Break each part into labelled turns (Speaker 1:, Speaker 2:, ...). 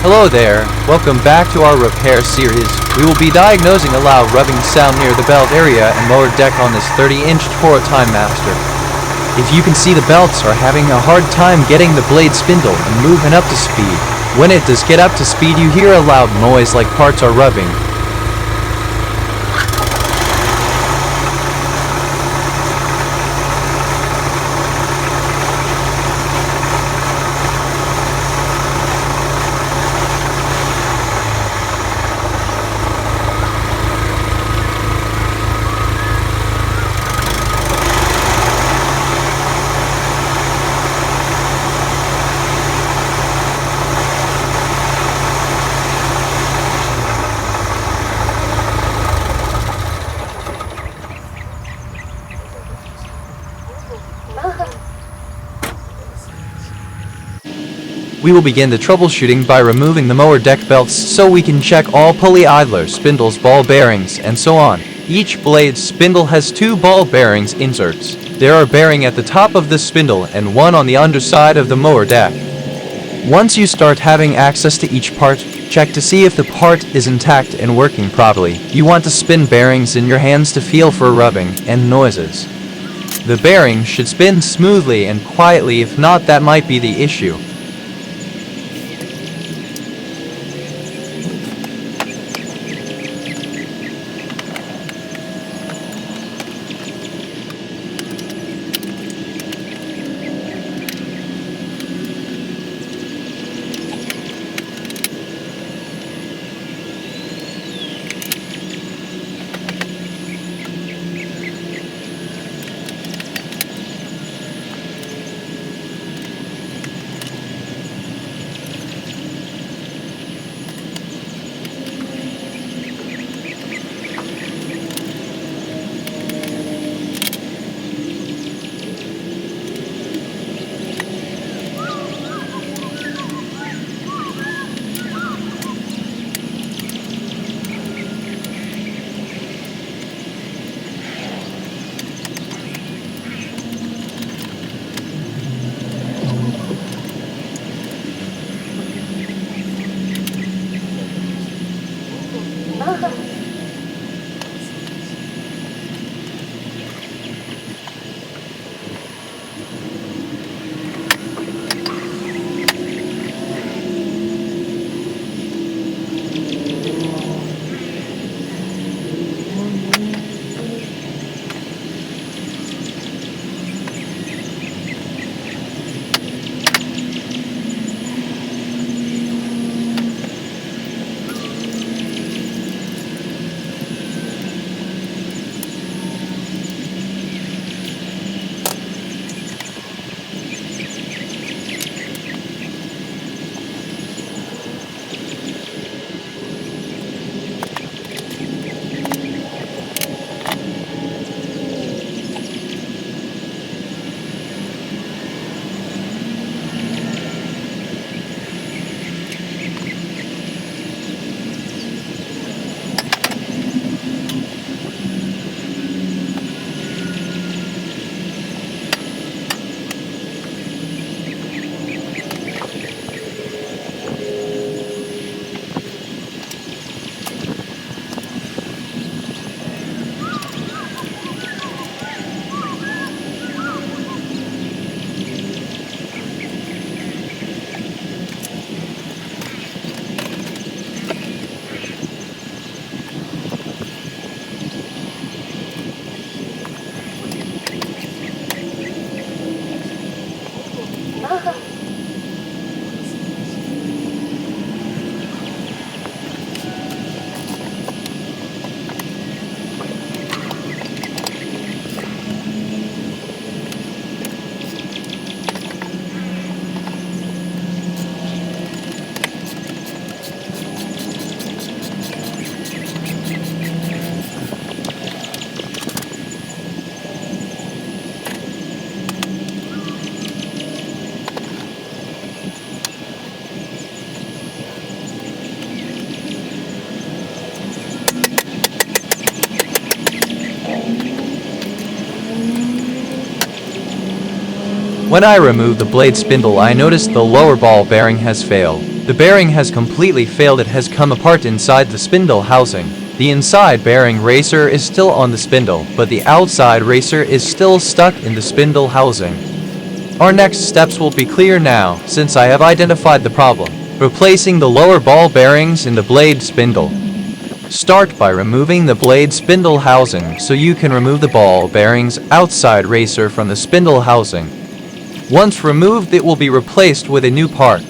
Speaker 1: Hello there, welcome back to our repair series. We will be diagnosing a loud rubbing sound near the belt area and Mower Deck on this 30-inch Toro TimeMaster. If you can see, the belts are having a hard time getting the blade spindle and moving up to speed. When it does get up to speed, you hear a loud noise like parts are rubbing. We will begin the troubleshooting by removing the Mower Deck belts so we can check all pulley idlers, spindles, ball bearings, and so on. Each blade spindle has 2 ball bearings inserts. There are bearing at the top of the spindle and 1 on the underside of the Mower Deck. Once you start having access to each part, check to see if the part is intact and working properly. You want to spin bearings in your hands to feel for rubbing and noises. The bearing should spin smoothly and quietly, if not, that might be the issue. When I removed the blade spindle, I noticed the lower ball bearing has failed. The bearing has completely failed. It has come apart inside the spindle housing. The inside bearing racer is still on the spindle, but the outside racer is still stuck in the spindle housing. Our next steps will be clear now, since I have identified the problem. Replacing the lower ball bearings in the blade spindle. Start by removing the blade spindle housing so you can remove the ball bearings outside racer from the spindle housing. Once removed, it will be replaced with a new part.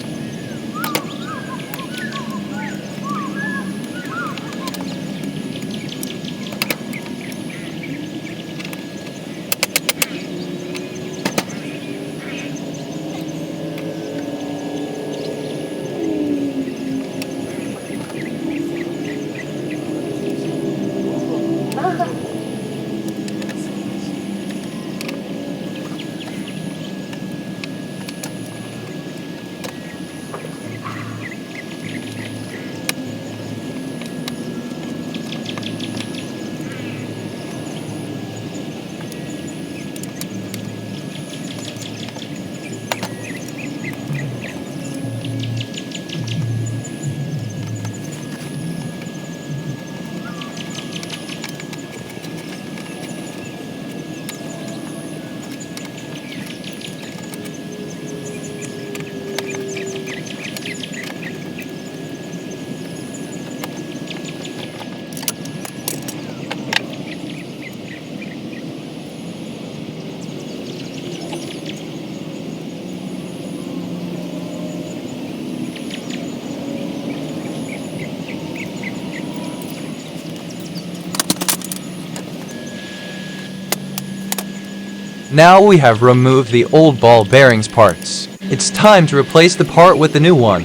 Speaker 1: Now we have removed the old ball bearings parts. It's time to replace the part with the new one.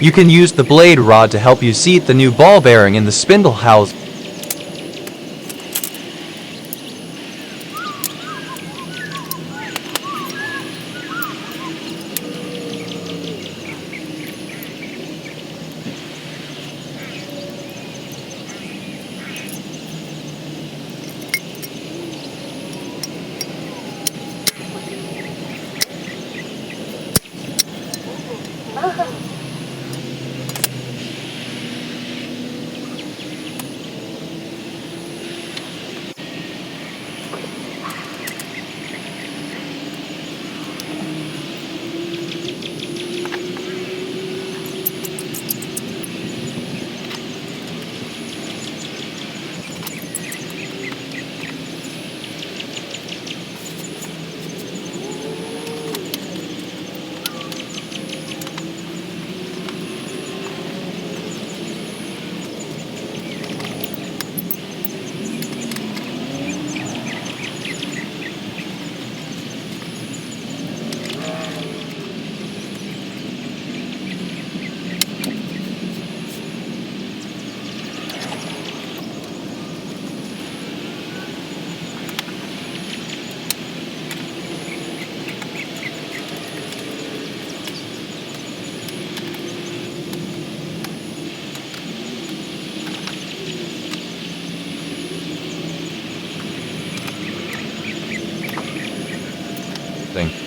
Speaker 1: You can use the blade rod to help you seat the new ball bearing in the spindle housing.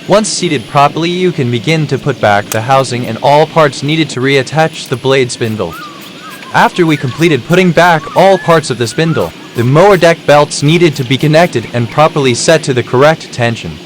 Speaker 1: Once seated properly, you can begin to put back the housing and all parts needed to reattach the blade spindle. After we completed putting back all parts of the spindle, the mower deck belts needed to be connected and properly set to the correct tension.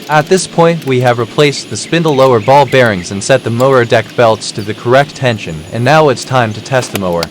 Speaker 1: At this point, we have replaced the spindle lower ball bearings and set the mower deck belts to the correct tension, and now it's time to test the mower.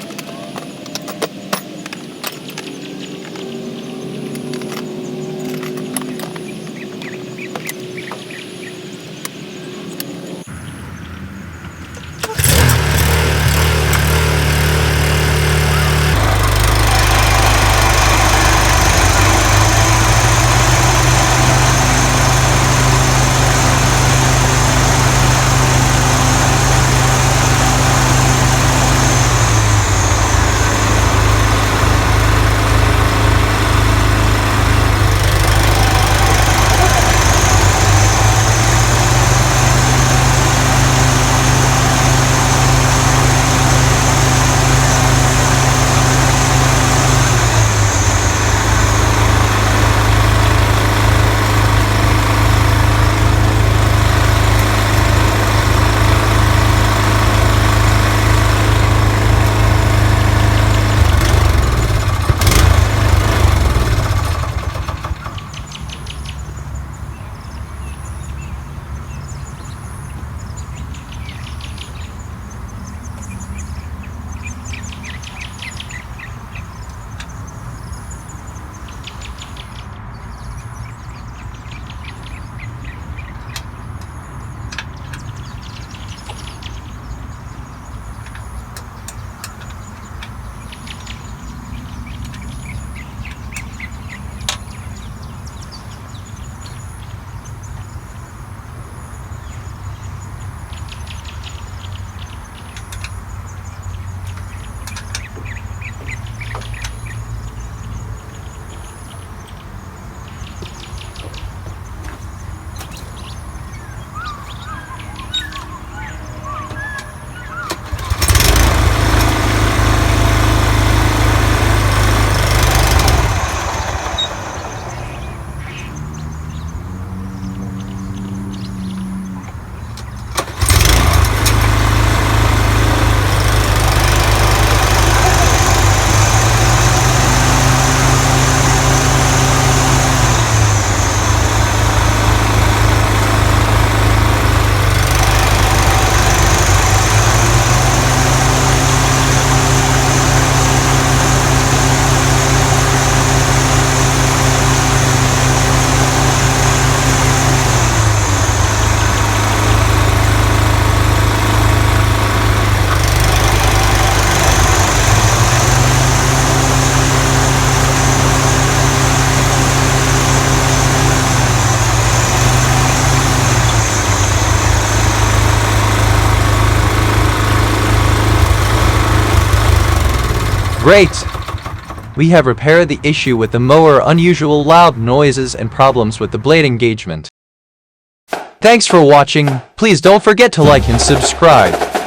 Speaker 1: Great! We have repaired the issue with the mower, unusual loud noises and problems with the blade engagement. Thanks for watching. Please don't forget to like and subscribe.